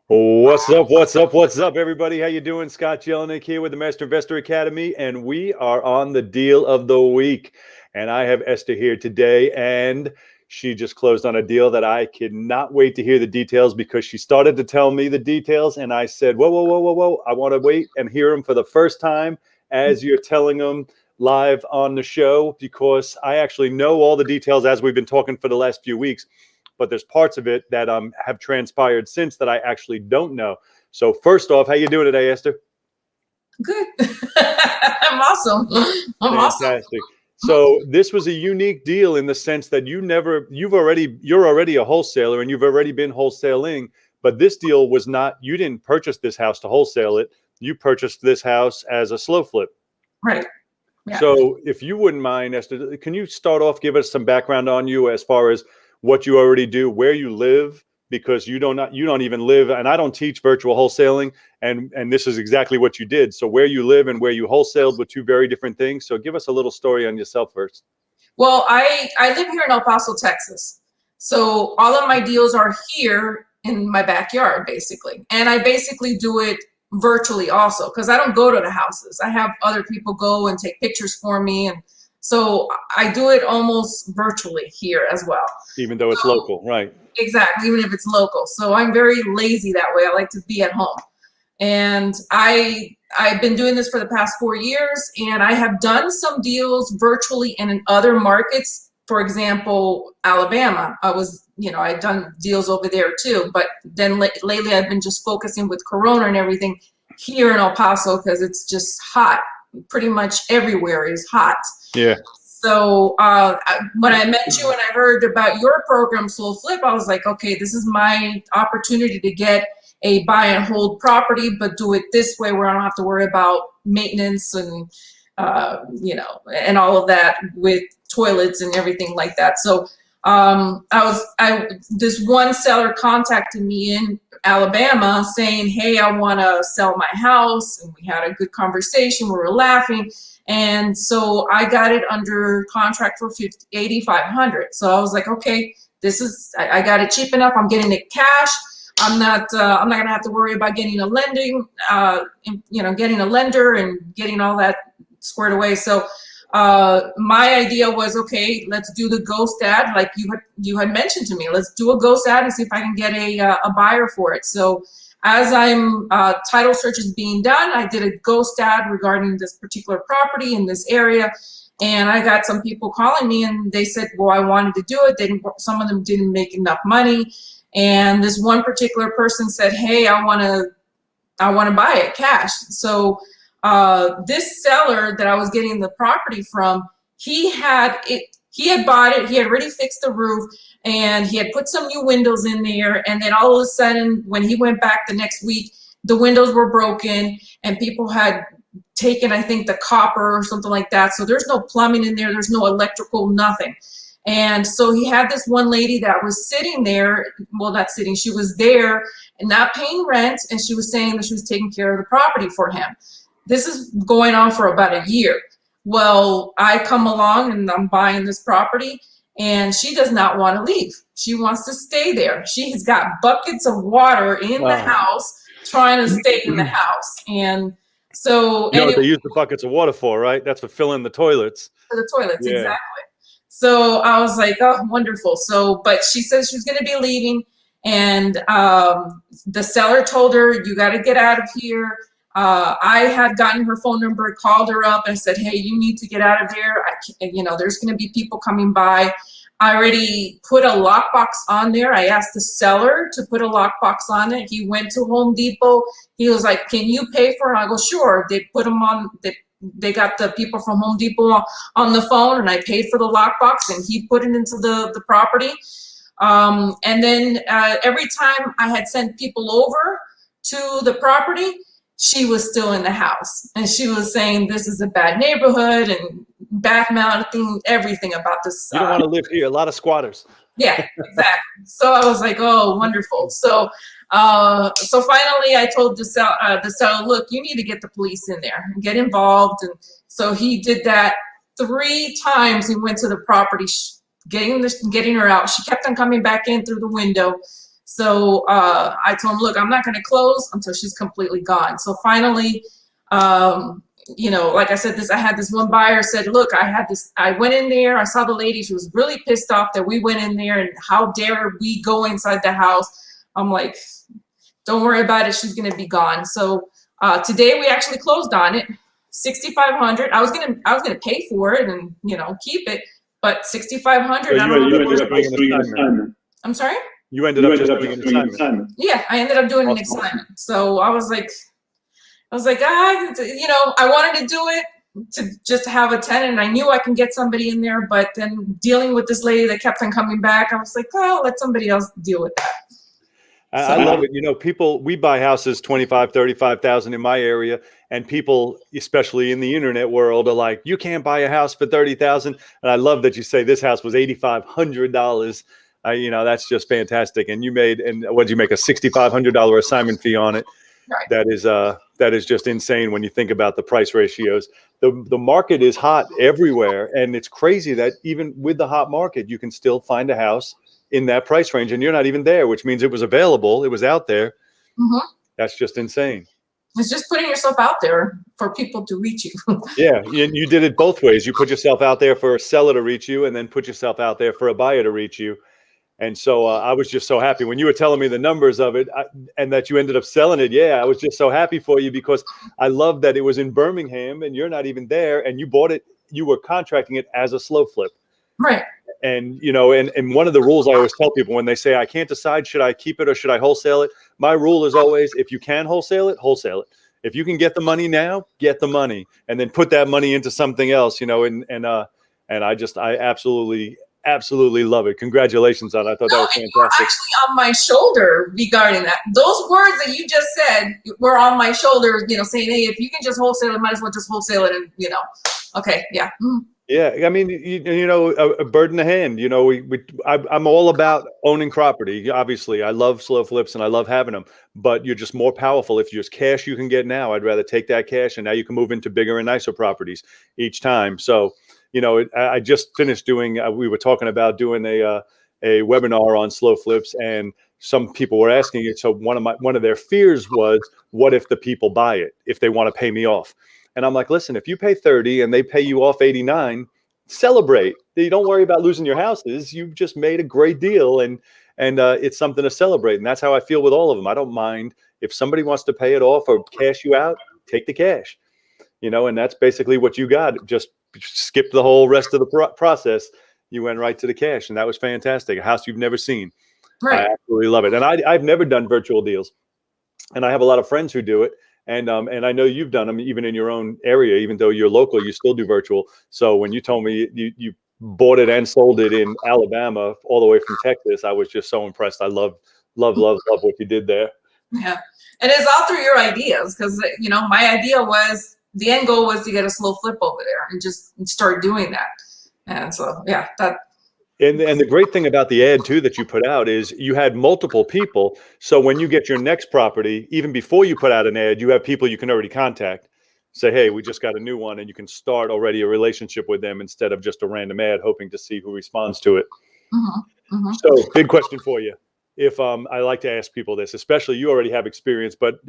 What's up? What's up? What's up, everybody? How you doing? Scott Jelinek here with the Master Investor Academy, and we are on the deal of the week. And I have Esther here today, and she just closed on a deal that I cannot wait to hear the details because she started to tell me the details, and I said, "Whoa, whoa, whoa, whoa, whoa! I want to wait and hear them for the first time as you're telling them live on the show because I actually know all the details as we've been talking for the last few weeks." But there's parts of it that have transpired since that I actually don't know. So first off, how you doing today, Esther? Good. I'm awesome. I'm awesome. Fantastic. So this was a unique deal in the sense that you're already a wholesaler and you've already been wholesaling, but this deal was not, you didn't purchase this house to wholesale it. You purchased this house as a slow flip. Right. Yeah. So if you wouldn't mind, Esther, can you start off, give us some background on you as far as what you already do, where you live, because you don't even live, and I don't teach virtual wholesaling, and this is exactly what you did. So where you live and where you wholesaled were two very different things. So give us a little story on yourself first. Well, I live here in El Paso, Texas. So all of my deals are here in my backyard, basically. And I basically do it virtually also because I don't go to the houses. I have other people go and take pictures for me. And so I do it almost virtually here as well. Even though it's local, right? Exactly, even if it's local. So I'm very lazy that way. I like to be at home. And I've been doing this for the past 4 years, and I have done some deals virtually and in other markets. For example, Alabama. I've done deals over there too. But then lately I've been just focusing with Corona and everything here in El Paso because it's just hot. Pretty much everywhere is hot. Yeah. So when I met you and I heard about your program, Soul Flip, I was like, okay, this is my opportunity to get a buy and hold property, but do it this way where I don't have to worry about maintenance and, and all of that with toilets and everything like that. So this one seller contacted me in Alabama saying, hey, I want to sell my house. And we had a good conversation. We were laughing. And so I got it under contract for $8,500. So I was like, okay, I got it cheap enough. I'm getting it cash. I'm not gonna have to worry about getting a getting a lender and getting all that squared away. So my idea was, okay, let's do the ghost ad like you had mentioned to me. Let's do a ghost ad and see if I can get a buyer for it. So as title search is being done, I did a ghost ad regarding this particular property in this area. And I got some people calling me and they said, well, I wanted to do it. Some of them didn't make enough money. And this one particular person said, hey, I want to buy it cash. So this seller that I was getting the property from, he had bought it, he had already fixed the roof, and he had put some new windows in there. And then all of a sudden, when he went back the next week, the windows were broken and people had taken, I think, the copper or something like that. So there's no plumbing in there, there's no electrical, nothing. And so he had this one lady that was sitting there, well, not sitting, she was there and not paying rent, and she was saying that she was taking care of the property for him. This is going on for about a year. Well, I come along and I'm buying this property and she does not want to leave. She wants to stay there. She's got buckets of water in the house, trying to stay in the house. And so you know what they use the buckets of water for, right? That's for filling the toilets. For the toilets, yeah. Exactly. So I was like, oh, wonderful. So, but she said she was going to be leaving, and the seller told her, you got to get out of here. I had gotten her phone number, called her up, and said, hey, you need to get out of there. There's going to be people coming by. I already put a lockbox on there. I asked the seller to put a lockbox on it. He went to Home Depot. He was like, can you pay for it? I go, sure. They put them on. They got the people from Home Depot on the phone, and I paid for the lockbox, and he put it into the property. And then every time I had sent people over to the property, she was still in the house, and she was saying this is a bad neighborhood and bad mouthing everything about this. You don't want to live here. A lot of squatters. Yeah, exactly. So I was like, oh, wonderful. So finally I told the seller, look, you need to get the police in there and get involved. And so he did that 3 times. He went to the property, getting her out. She kept on coming back in through the window. So I told him, look, I'm not going to close until she's completely gone. So finally, you know, like I said, I had this one buyer said, look, I went in there, I saw the lady, she was really pissed off that we went in there and how dare we go inside the house. I'm like, don't worry about it, she's going to be gone. So today we actually closed on it, $6,500. I was gonna pay for it and, you know, keep it, but $6,500. So you ended up doing an assignment. I'm sorry? You ended up just doing an assignment. Yeah, I ended up doing an assignment. So I was like, you know, I wanted to do it to just have a tenant. I knew I can get somebody in there, but then dealing with this lady that kept on coming back, I was like, oh, let somebody else deal with that. I love it. You know, people, we buy houses 25, 35,000 in my area, and people, especially in the internet world, are like, you can't buy a house for 30,000. And I love that you say this house was $8,500. You know, that's just fantastic. And you made, and what did you make, a $6,500 assignment fee on it? Right. That is just insane when you think about the price ratios. The market is hot everywhere, and it's crazy that even with the hot market, you can still find a house in that price range, and you're not even there, which means it was available, it was out there. Mm-hmm. That's just insane. It's just putting yourself out there for people to reach you. Yeah, you did it both ways. You put yourself out there for a seller to reach you, and then put yourself out there for a buyer to reach you. And so I was just so happy when you were telling me the numbers of it, and that you ended up selling it. Yeah, I was just so happy for you, because I love that it was in Birmingham and you're not even there, and you bought it. You were contracting it as a slow flip. Right. And, you know, and one of the rules I always tell people when they say, I can't decide, should I keep it or should I wholesale it? My rule is always, if you can wholesale it, wholesale it. If you can get the money now, get the money, and then put that money into something else, you know, and I absolutely love it. Congratulations on it. I thought that was fantastic. You were actually on my shoulder regarding that. Those words that you just said were on my shoulder, you know, saying, hey, if you can just wholesale it, might as well just wholesale it. And, you know, okay, yeah. Mm. Yeah, I mean, you know, a bird in the hand. You know, I'm all about owning property. Obviously, I love slow flips and I love having them. But you're just more powerful if there's cash you can get now. I'd rather take that cash, and now you can move into bigger and nicer properties each time. So, you know, I just finished doing. We were talking about doing a webinar on slow flips, and some people were asking it. So one of their fears was, what if the people buy it if they want to pay me off? And I'm like, listen, if you pay 30 and they pay you off 89, celebrate. You don't worry about losing your houses. You've just made a great deal, and it's something to celebrate. And that's how I feel with all of them. I don't mind if somebody wants to pay it off or cash you out, take the cash, you know, and that's basically what you got. Just skip the whole rest of the process. You went right to the cash, and that was fantastic. A house you've never seen. Right. I absolutely love it. And I've never done virtual deals, and I have a lot of friends who do it. And I know you've done them even in your own area, even though you're local, you still do virtual. So when you told me you bought it and sold it in Alabama all the way from Texas, I was just so impressed. I love what you did there. Yeah. And it's all through your ideas, because, you know, my idea was, the end goal was to get a slow flip over there and just start doing that. And so, yeah, that. And the great thing about the ad too that you put out is you had multiple people. So when you get your next property, even before you put out an ad, you have people you can already contact. Say, hey, we just got a new one, and you can start already a relationship with them instead of just a random ad hoping to see who responds to it. Mm-hmm, mm-hmm. So big question for you. If I like to ask people this, especially you already have experience, but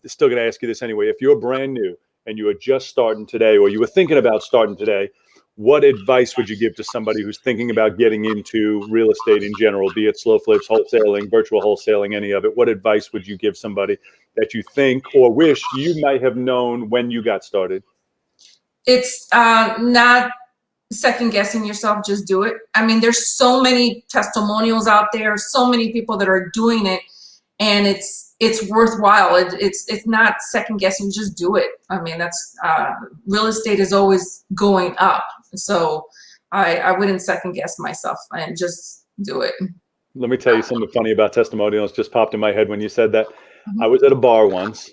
still going to ask you this anyway. If you're brand new and you are just starting today, or you were thinking about starting today, what advice would you give to somebody who's thinking about getting into real estate in general, be it slow flips, wholesaling, virtual wholesaling, any of it? What advice would you give somebody that you think or wish you might have known when you got started? It's not second guessing yourself, just do it. I mean, there's so many testimonials out there, so many people that are doing it, and it's worthwhile. It's not second guessing, just do it. I mean, that's real estate is always going up. So I wouldn't second guess myself and just do it. Let me tell you something funny about testimonials. Just popped in my head when you said that. Mm-hmm. I was at a bar once,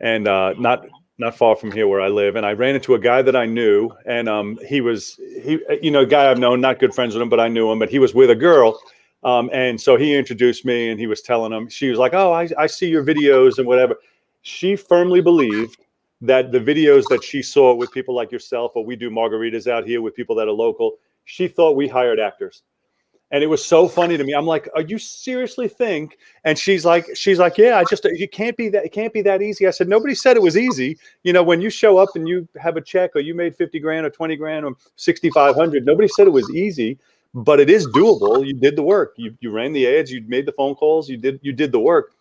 and not far from here where I live, and I ran into a guy that I knew, and he you know, a guy I've known, not good friends with him, but I knew him, but he was with a girl, and so he introduced me, and he was telling him, she was like, oh, I see your videos and whatever. She firmly believed that the videos that she saw with people like yourself, or we do margaritas out here with people that are local, she thought we hired actors. And it was so funny to me. I'm like, are you seriously think? And she's like, yeah, it can't be that easy. I said, nobody said it was easy. You know, when you show up and you have a check, or you made 50 grand or 20 grand or 6,500, nobody said it was easy, but it is doable. You did the work. You ran the ads, you made the phone calls, you did the work.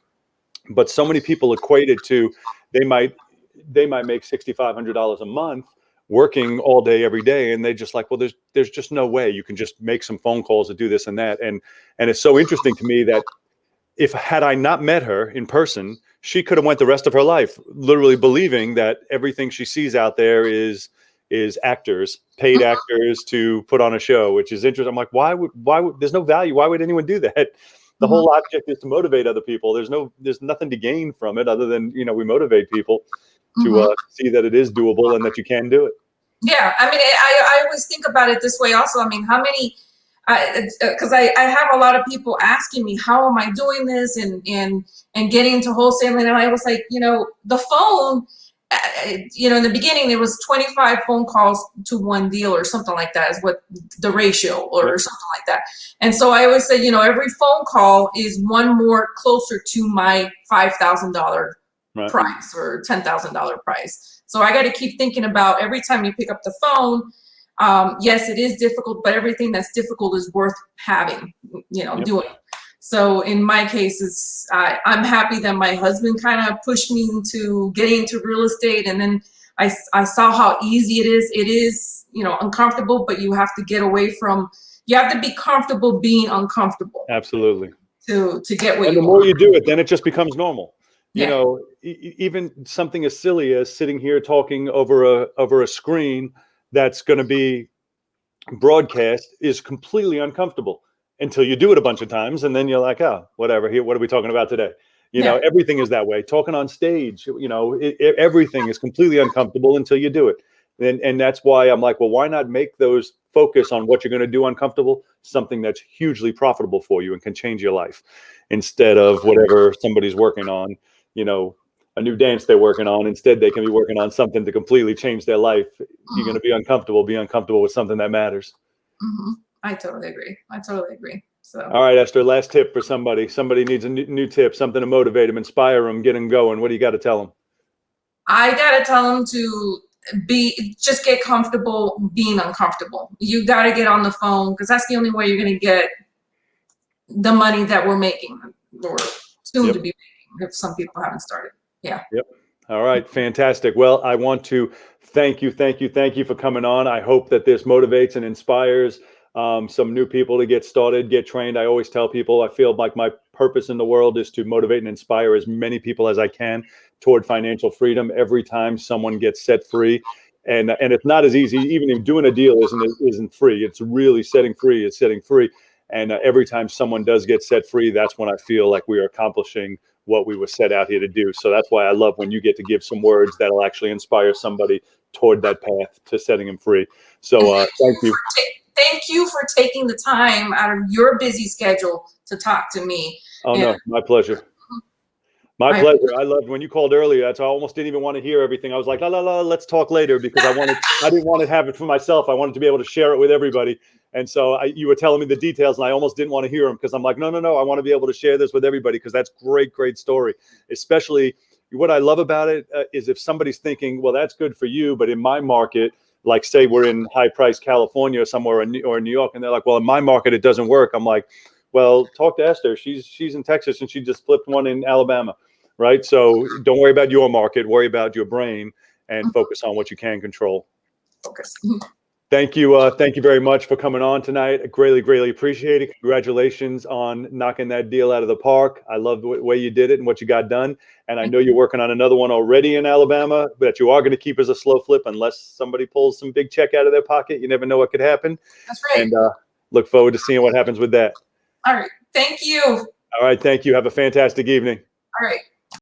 But so many people equate it to, they might make $6,500 a month working all day every day, and they just like, well, there's just no way you can just make some phone calls and do this and that. And it's so interesting to me that had I not met her in person, she could have went the rest of her life literally believing that everything she sees out there is actors, paid actors to put on a show, which is interesting. I'm like, why would there's no value? Why would anyone do that? The whole object is to motivate other people. There's nothing to gain from it other than, we motivate people to see that it is doable and that you can do it. Yeah, I mean, I always think about it this way also. I mean, how many, because I have a lot of people asking me, how am I doing this and getting into wholesaling? And I was like, the phone, in the beginning, it was 25 phone calls to one deal or something like that is what the ratio or something like that. And so I always say, every phone call is one more closer to my $5,000 price or $10,000 price. So I got to keep thinking about every time you pick up the phone. Yes, it is difficult, but everything that's difficult is worth having, doing. So in my case, I'm happy that my husband kind of pushed me into getting into real estate. And then I saw how easy it is. It is, uncomfortable, but you have to get away from, you have to be comfortable being uncomfortable. Absolutely. To get what and you the more want. you do it, then it just becomes normal. Even something as silly as sitting here talking over a screen that's going to be broadcast is completely uncomfortable until you do it a bunch of times, and then you're like, oh, whatever. Here, what are we talking about today? Everything is that way. Talking on stage, everything is completely uncomfortable until you do it. And that's why I'm like, well, why not make those focus on what you're going to do uncomfortable something that's hugely profitable for you and can change your life, instead of whatever somebody's working on, a new dance they're working on. Instead, they can be working on something to completely change their life. You're going to be uncomfortable with something that matters. I totally agree. So, all right, Esther, last tip for somebody. Somebody needs a new tip, something to motivate them, inspire them, get them going. What do you got to tell them? I got to tell them to just get comfortable being uncomfortable. You got to get on the phone, because that's the only way you're going to get the money that we're making, or soon to be making, if some people haven't started. Yeah. Yep. All right. Fantastic. Well, I want to thank you for coming on. I hope that this motivates and inspires some new people to get started, get trained. I always tell people, I feel like my purpose in the world is to motivate and inspire as many people as I can toward financial freedom. Every time someone gets set free, and it's not as easy. Even if doing a deal isn't free. It's really setting free. It's setting free. And every time someone does get set free, that's when I feel like we are accomplishing what we were set out here to do. So that's why I love when you get to give some words that'll actually inspire somebody toward that path to setting them free. So thank you. Thank you for taking the time out of your busy schedule to talk to me. Oh, no, my pleasure. My pleasure. I loved when you called earlier. I almost didn't even want to hear everything. I was like, let's talk later, because I didn't want to have it for myself. I wanted to be able to share it with everybody. And so you were telling me the details, and I almost didn't want to hear them, because I'm like, no. I want to be able to share this with everybody, because that's great story. Especially what I love about it is if somebody's thinking, well, that's good for you, but in my market, like say we're in high price California or somewhere, or New York, and they're like, well, in my market, it doesn't work. I'm like, well, talk to Esther. She's in Texas, and she just flipped one in Alabama. Right. So don't worry about your market, worry about your brain, and focus on what you can control. Focus. Thank you. Thank you very much for coming on tonight. I greatly appreciate it. Congratulations on knocking that deal out of the park. I love the way you did it and what you got done. And I know you're working on another one already in Alabama, but you are going to keep as a slow flip unless somebody pulls some big check out of their pocket. You never know what could happen. That's right. And look forward to seeing what happens with that. All right. Thank you. All right. Thank you. Have a fantastic evening. All right.